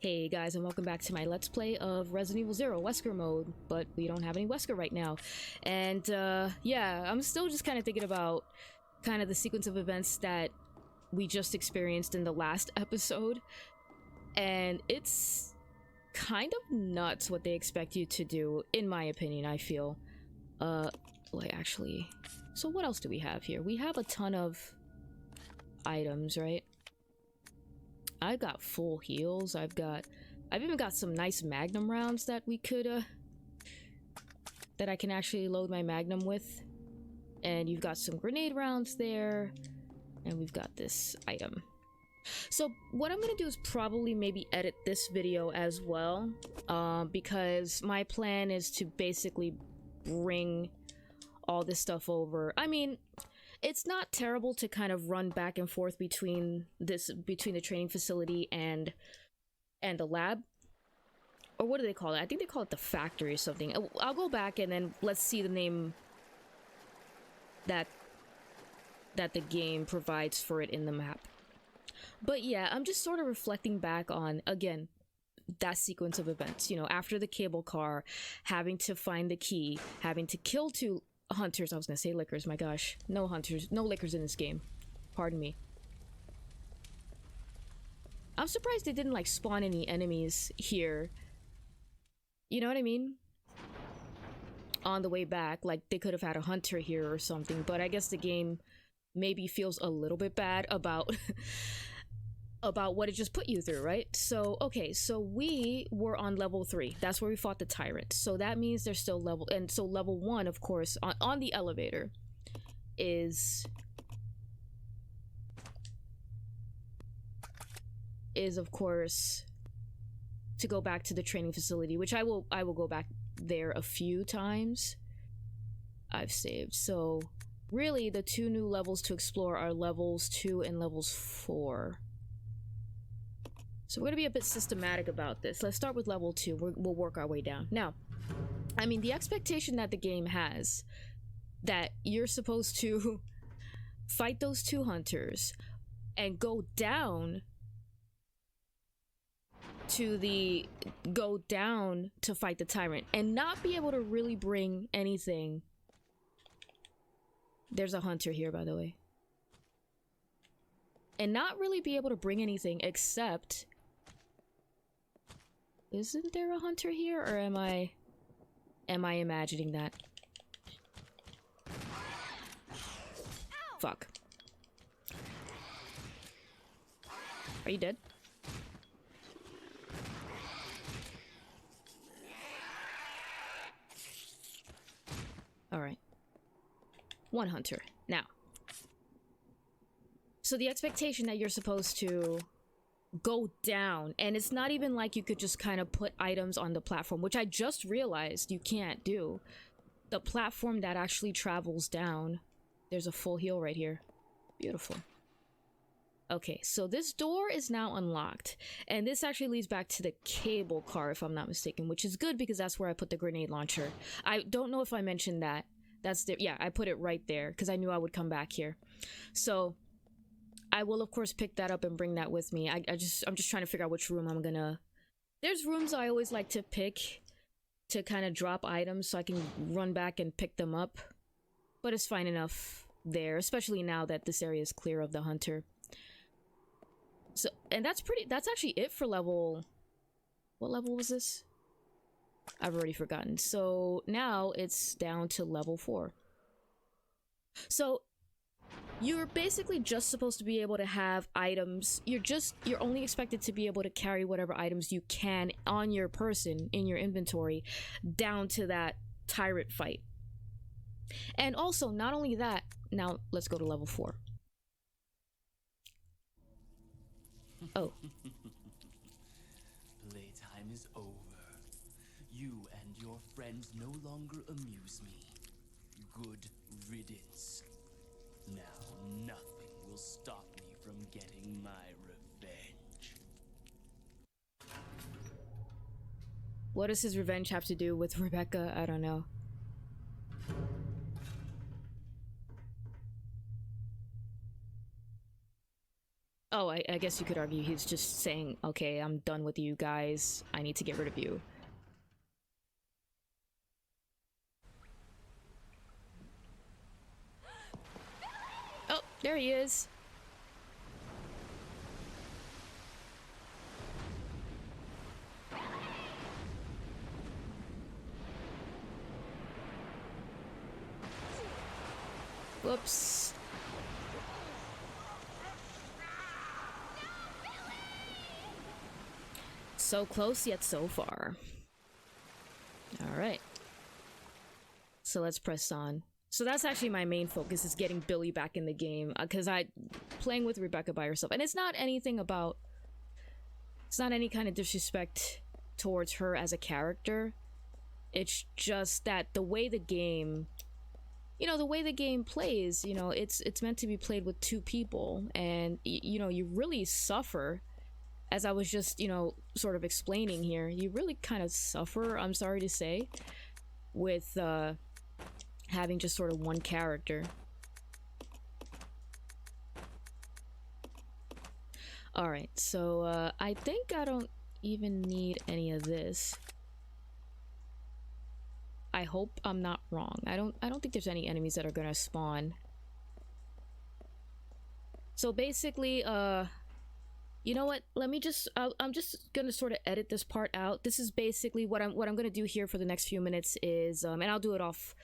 Hey guys, and welcome back to my Let's Play of Resident Evil 0 Wesker mode, but we don't have any Wesker right now. And yeah, I'm still just kind of thinking about kind of the sequence of events that we just experienced in the last episode. And it's kind of nuts what they expect you to do, in my opinion, I feel. Like actually, so what else do we have here? We have a ton of items, right? I've got full heals. I've even got some nice magnum rounds that we could that I can actually load my magnum with. And you've got some grenade rounds there, and we've got this item. So what I'm gonna do is probably maybe edit this video as well, because my plan is to basically bring all this stuff over. I mean, it's not terrible to kind of run back and forth between the training facility and the lab, or what do they call it? I think they call it the factory or something. I'll go back and then let's see the name that the game provides for it in the map. But yeah, I'm just sort of reflecting back on, again, that sequence of events. You know, after the cable car, having to find the key, having to kill two hunters. I was gonna say lickers, my gosh. No hunters, no lickers in this game. Pardon me. I'm surprised they didn't like spawn any enemies here. You know what I mean? On the way back, like they could have had a hunter here or something, but I guess the game maybe feels a little bit bad about about what it just put you through, right? So, okay, so we were on level 3. That's where we fought the tyrant. So that means there's still level, and so level 1, of course, on the elevator is of course to go back to the training facility, which I will go back there a few times. I've saved. So really the two new levels to explore are levels 2 and levels 4. So we're gonna be a bit systematic about this. Let's start with level 2. We'll work our way down. Now, I mean, the expectation that the game has that you're supposed to fight those two hunters and go down to fight the tyrant and not be able to really bring anything. There's a hunter here, by the way. And not really be able to bring anything except... Isn't there a hunter here, or am I imagining that? Fuck. Are you dead? Alright. One hunter. Now. So the expectation that you're supposed to go down, and it's not even like you could just kind of put items on the platform, which I just realized you can't do. The platform that actually travels down, there's a full heal right here. Beautiful. Okay, so this door is now unlocked, and this actually leads back to the cable car, if I'm not mistaken, which is good because that's where I put the grenade launcher. I don't know if I mentioned that. That's there. Yeah, I put it right there because I knew I would come back here. So I will of course pick that up and bring that with me. I'm just trying to figure out which room I'm gonna... There's rooms I always like to pick to kind of drop items so I can run back and pick them up. But it's fine enough there, especially now that this area is clear of the hunter. So, and that's actually it for level... What level was this? I've already forgotten. So now it's down to level 4. So you're basically just supposed to be able to have items. You're only expected to be able to carry whatever items you can on your person in your inventory down to that tyrant fight. And also, not only that, now let's go to level 4. Oh. Playtime is over. You and your friends no longer amuse me. Good riddance. Now nothing will stop me from getting my revenge. What does his revenge have to do with Rebecca? I don't know. Oh, I guess you could argue he's just saying, okay, I'm done with you guys. I need to get rid of you. Oh, there he is. Whoops. So close, yet so far. Alright. So let's press on. So that's actually my main focus, is getting Billy back in the game. Because playing with Rebecca by herself. And it's not anything about... It's not any kind of disrespect towards her as a character. It's just that the way the game... You know, the way the game plays, you know, it's meant to be played with two people. And, you know, you really suffer... As I was just, you know, sort of explaining here, you really kind of suffer, I'm sorry to say, with having just sort of one character. Alright, so I think I don't even need any of this. I hope I'm not wrong. I don't think there's any enemies that are gonna spawn. So basically, you know what? Let me just. I'm just gonna sort of edit this part out. This is basically what I'm gonna do here for the next few minutes is, and I'll do it off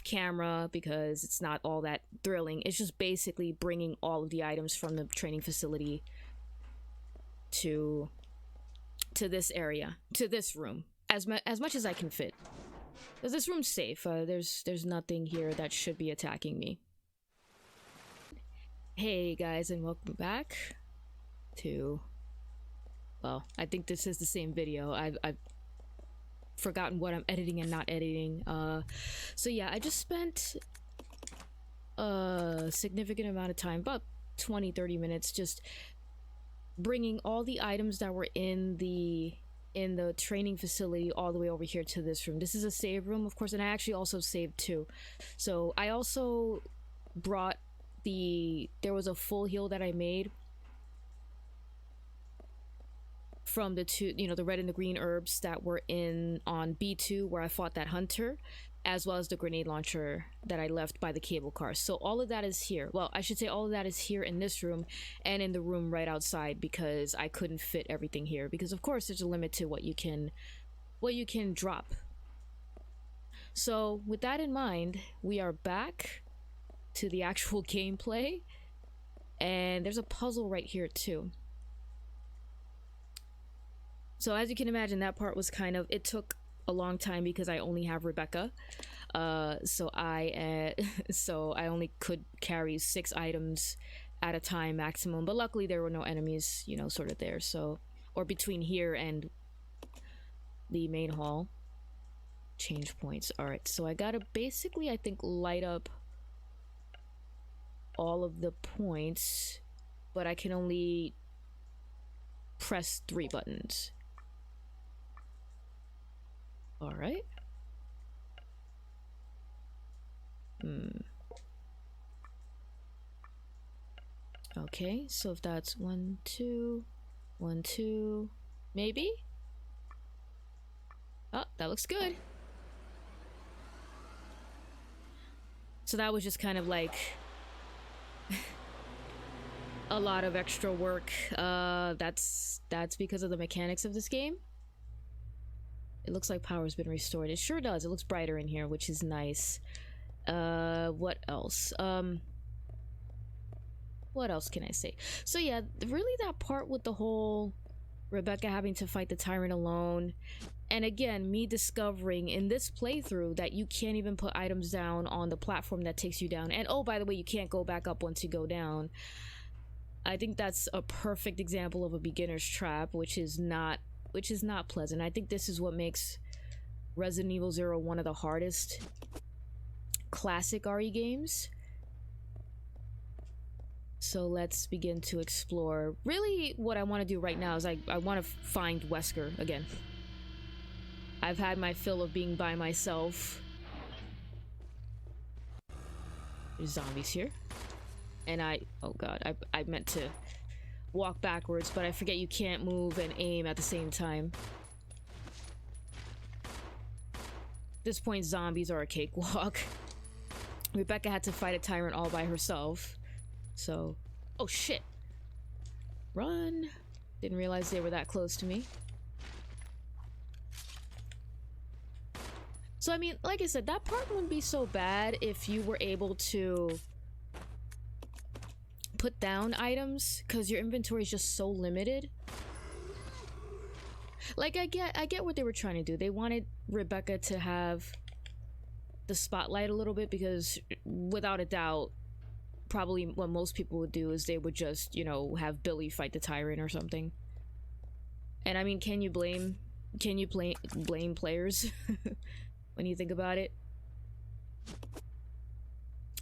camera because it's not all that thrilling. It's just basically bringing all of the items from the training facility to this area, to this room, as much as I can fit. Because this room's safe. There's nothing here that should be attacking me. Hey guys, and welcome back to, well, I think this is the same video. I've forgotten what I'm editing and not editing. So yeah, I just spent a significant amount of time, about 20-30 minutes, just bringing all the items that were in the training facility all the way over here to this room. This is a save room, of course, and I actually also saved too. So I also brought there was a full heal that I made from the two, you know, the red and the green herbs that were on B2 where I fought that hunter, as well as the grenade launcher that I left by the cable car. So all of that is here. Well, I should say all of that is here in this room and in the room right outside, because I couldn't fit everything here, because of course there's a limit to what you can drop. So with that in mind, we are back to the actual gameplay, and there's a puzzle right here too. So as you can imagine, that part was kind of, it took a long time because I only have Rebecca. So I only could carry 6 items at a time maximum, but luckily there were no enemies, you know, sort of there. So, or between here and the main hall. Change points. Alright, so I gotta basically, I think, light up all of the points, but I can only press 3 buttons. Alright. Okay, so if that's 1, 2, 1, 2, maybe? Oh, that looks good. So that was just kind of like a lot of extra work. That's because of the mechanics of this game. It looks like power's been restored. It sure does. It looks brighter in here, which is nice. What else? What else can I say? So yeah, really that part with the whole Rebecca having to fight the tyrant alone, and again, me discovering in this playthrough that you can't even put items down on the platform that takes you down. And oh, by the way, you can't go back up once you go down. I think that's a perfect example of a beginner's trap, which is not pleasant. I think this is what makes Resident Evil 0 one of the hardest classic RE games. So let's begin to explore. Really, what I want to do right now is I want to find Wesker again. I've had my fill of being by myself. There's zombies here. And oh god, I meant to walk backwards, but I forget you can't move and aim at the same time. At this point, zombies are a cakewalk. Rebecca had to fight a tyrant all by herself. So... Oh, shit. Run. Didn't realize they were that close to me. So, I mean, like I said, that part wouldn't be so bad if you were able to put down items, because your inventory is just so limited. Like, I get what they were trying to do. They wanted Rebecca to have the spotlight a little bit, because without a doubt, probably what most people would do is they would just, you know, have Billy fight the tyrant or something. And I mean, can you blame players when you think about it?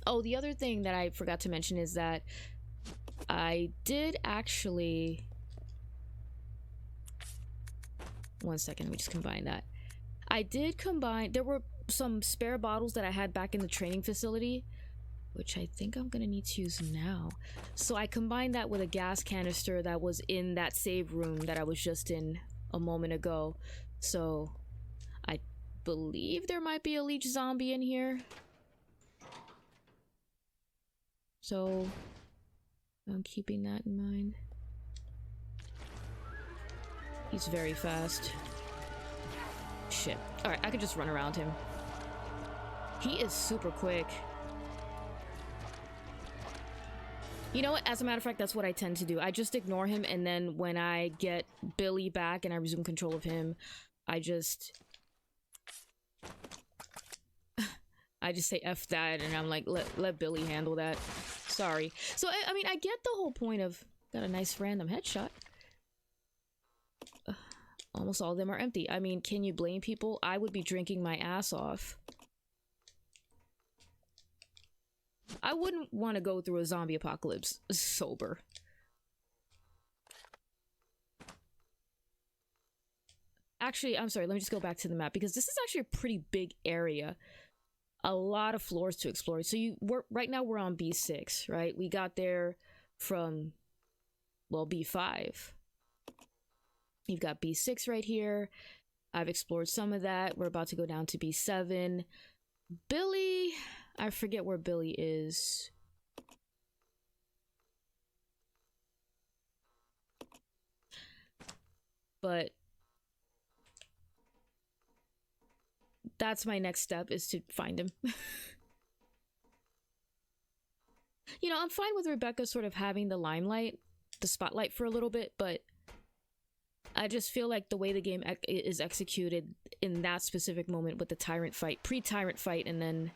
Oh, the other thing that I forgot to mention is that I did actually... One second, let me just combine that. I did combine... There were some spare bottles that I had back in the training facility, which I think I'm gonna need to use now. So I combined that with a gas canister that was in that save room that I was just in a moment ago. So I believe there might be a leech zombie in here. So I'm keeping that in mind. He's very fast. Shit. Alright, I could just run around him. He is super quick. You know what? As a matter of fact, that's what I tend to do. I just ignore him, and then when I get Billy back and I resume control of him, I just say F that, and I'm like, let Billy handle that. Sorry. So, I mean, I get the whole point of... Got a nice random headshot. Almost all of them are empty. I mean, can you blame people? I would be drinking my ass off. I wouldn't want to go through a zombie apocalypse sober. Actually, I'm sorry, let me just go back to the map, because this is actually a pretty big area. A lot of floors to explore. So right now we're on B6, right? We got there from, well, B5. You've got B6 right here. I've explored some of that. We're about to go down to B7. Billy... I forget where Billy is. But that's my next step, is to find him. You know, I'm fine with Rebecca sort of having the limelight, the spotlight for a little bit, but I just feel like the way the game is executed in that specific moment with the tyrant fight, pre-tyrant fight, and then...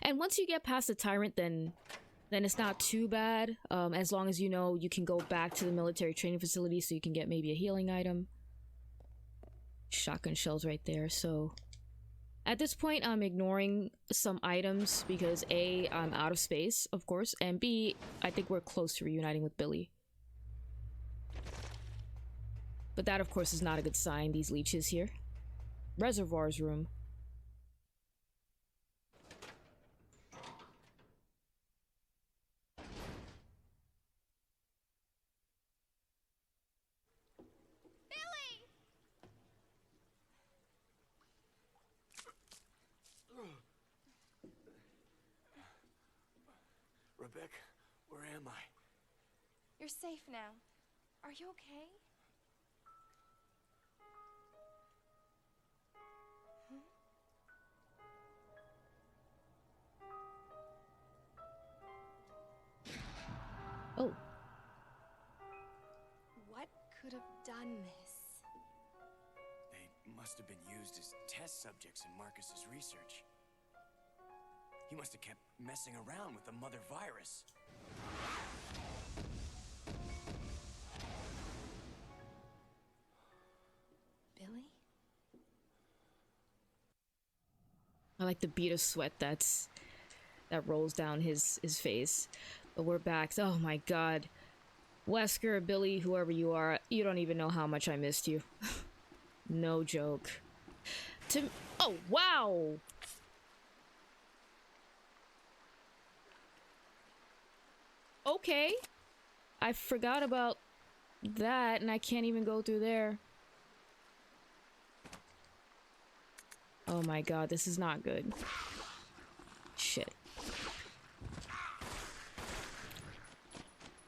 And once you get past the tyrant, then it's not too bad, as long as you know you can go back to the military training facility so you can get maybe a healing item. Shotgun shells right there, so... At this point, I'm ignoring some items because A, I'm out of space, of course, and B, I think we're close to reuniting with Billy. But that, of course, is not a good sign, these leeches here. Reservoirs room. Rebecca, where am I? You're safe now. Are you okay? Oh. What could have done this? They must have been used as test subjects in Marcus's research. He must have kept messing around with the mother virus. Billy? I like the bead of sweat that rolls down his face. But we're back. Oh my god. Wesker, Billy, whoever you are, you don't even know how much I missed you. No joke. Oh, wow! Okay. I forgot about that, and I can't even go through there. Oh my god, this is not good. Shit.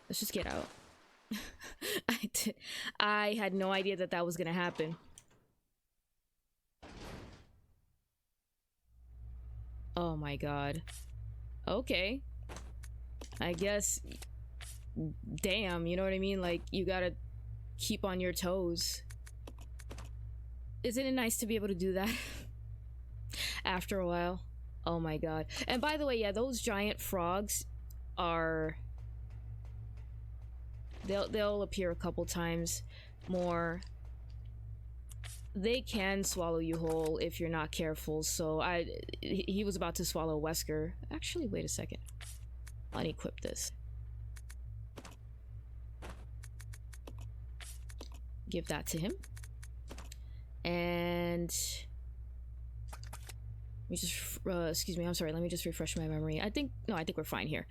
Let's just get out. I had no idea that that was gonna happen. Oh my god. Okay. I guess... Damn, you know what I mean? Like, you gotta keep on your toes. Isn't it nice to be able to do that? After a while. Oh my god. And by the way, yeah, those giant frogs are... They'll appear a couple times more. They can swallow you whole if you're not careful, so he was about to swallow Wesker. Actually, wait a second. I'll unequip this. Give that to him. And... Let me just, excuse me, I'm sorry, let me just refresh my memory. I think we're fine here.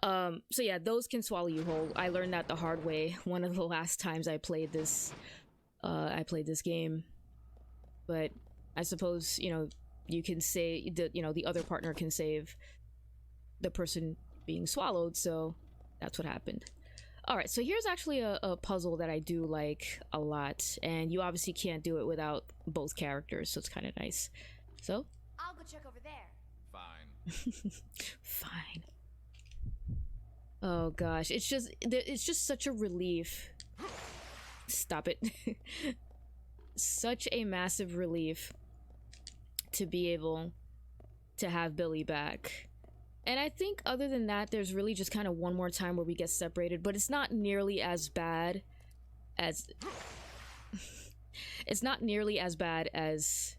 So yeah, those can swallow you whole. I learned that the hard way one of the last times I played this game. But I suppose, you know, you can say that, you know, the other partner can save the person being swallowed, so that's what happened. Alright, so here's actually a puzzle that I do like a lot, and you obviously can't do it without both characters, so it's kind of nice. So... I'll go check over there. Fine. Fine. Oh gosh, it's just such a relief. Stop it. Such a massive relief to be able to have Billy back. And I think other than that, there's really just kind of one more time where we get separated, but it's not nearly as bad as... It's not nearly as bad as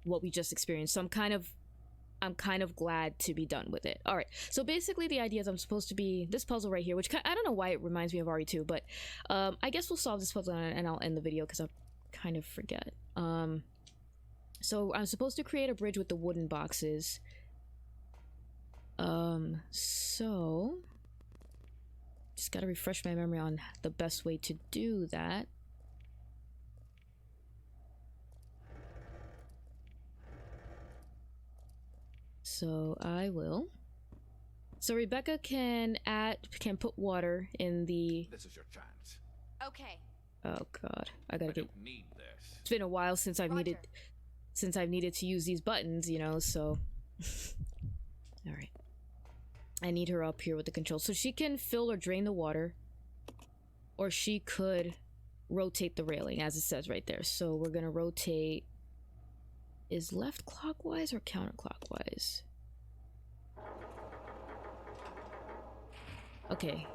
what we just experienced, so I'm kind of glad to be done with it. All right, so basically the idea is I'm supposed to be this puzzle right here, which I don't know why it reminds me of RE2, but I guess we'll solve this puzzle and I'll end the video because I'll kind of forget. So I'm supposed to create a bridge with the wooden boxes. So just gotta refresh my memory on the best way to do that. So I will. So Rebecca can put water in the... This is your chance. Okay. Oh god, I gotta get... Don't need this. It's been a while since I've Roger. needed to use these buttons, you know, so... Alright. I need her up here with the controls. So she can fill or drain the water. Or she could rotate the railing, as it says right there. So we're gonna rotate... Is left clockwise or counterclockwise? Okay.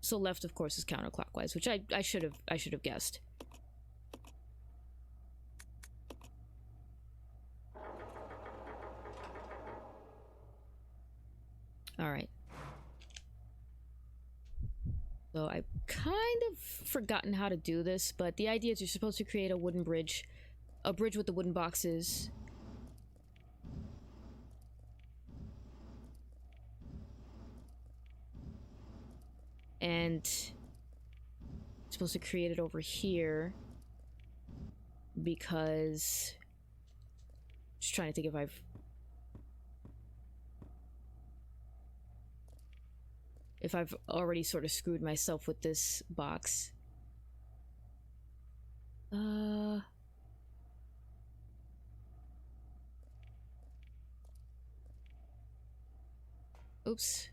So left, of course, is counterclockwise, which I should have guessed. All right. So I've kind of forgotten how to do this, but the idea is you're supposed to create a wooden bridge. A bridge with the wooden boxes. And I'm supposed to create it over here because... Just trying to think if I've already sort of screwed myself with this box. Oops.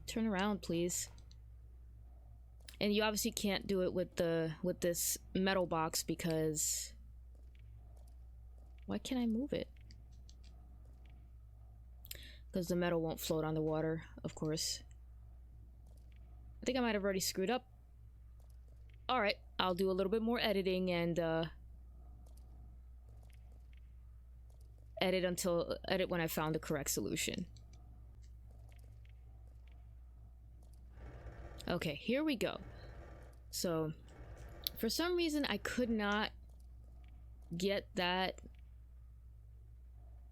Turn around, please. And you obviously can't do it with this metal box because... Why can't I move it? Because the metal won't float on the water, of course. I think I might have already screwed up. Alright, I'll do a little bit more editing and edit when I found the correct solution. Okay, here we go. So, for some reason I could not get that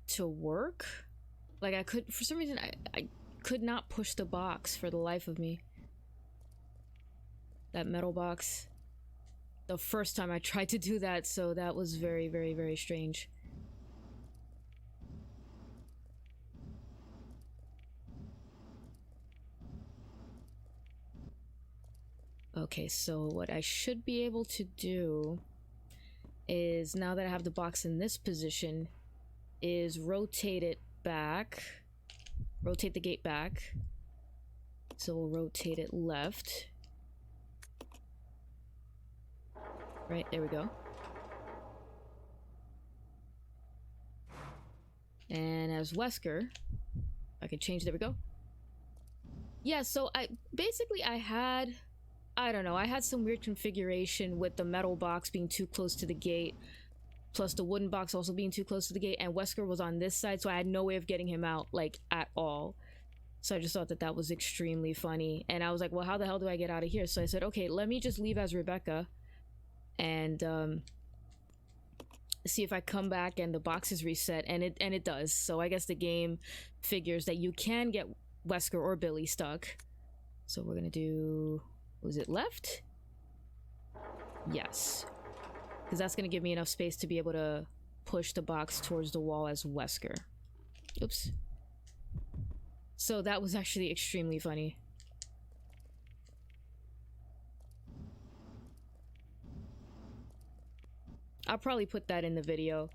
to work. Like, I could, for some reason, I could not push the box for the life of me. That metal box. The first time I tried to do that, so that was very, very, very strange. Okay, so what I should be able to do is, now that I have the box in this position, is rotate it back. Rotate the gate back. So we'll rotate it left. Right, there we go. And as Wesker, I can change, there we go. Yeah, so I had, I don't know, I had some weird configuration with the metal box being too close to the gate, plus the wooden box also being too close to the gate, and Wesker was on this side, so I had no way of getting him out, like, at all. So I just thought that that was extremely funny, and I was like, well, how the hell do I get out of here? So I said, okay, let me just leave as Rebecca, and see if I come back and the box is reset, and it does. So I guess the game figures that you can get Wesker or Billy stuck. So we're gonna do, was it left? Yes, because that's gonna give me enough space to be able to push the box towards the wall as Wesker. Oops. So that was actually extremely funny. I'll probably put that in the video.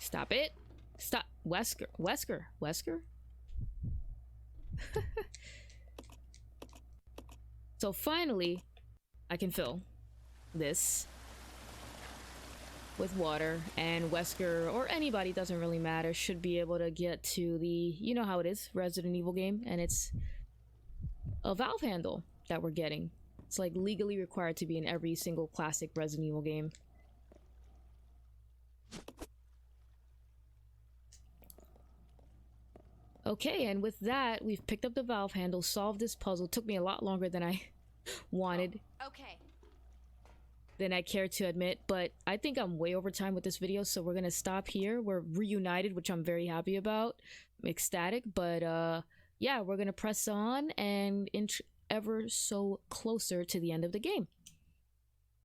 Stop it. Stop. Wesker. Wesker. Wesker? So finally, I can fill this with water, and Wesker, or anybody, doesn't really matter, should be able to get to the, you know how it is, Resident Evil game, and it's a valve handle that we're getting. It's like legally required to be in every single classic Resident Evil game. Okay, and with that, we've picked up the valve handle, solved this puzzle. It took me a lot longer than I wanted. Okay. Than I care to admit, but I think I'm way over time with this video, so we're gonna stop here. We're reunited, which I'm very happy about. I'm ecstatic, but yeah, we're gonna press on and inch ever so closer to the end of the game.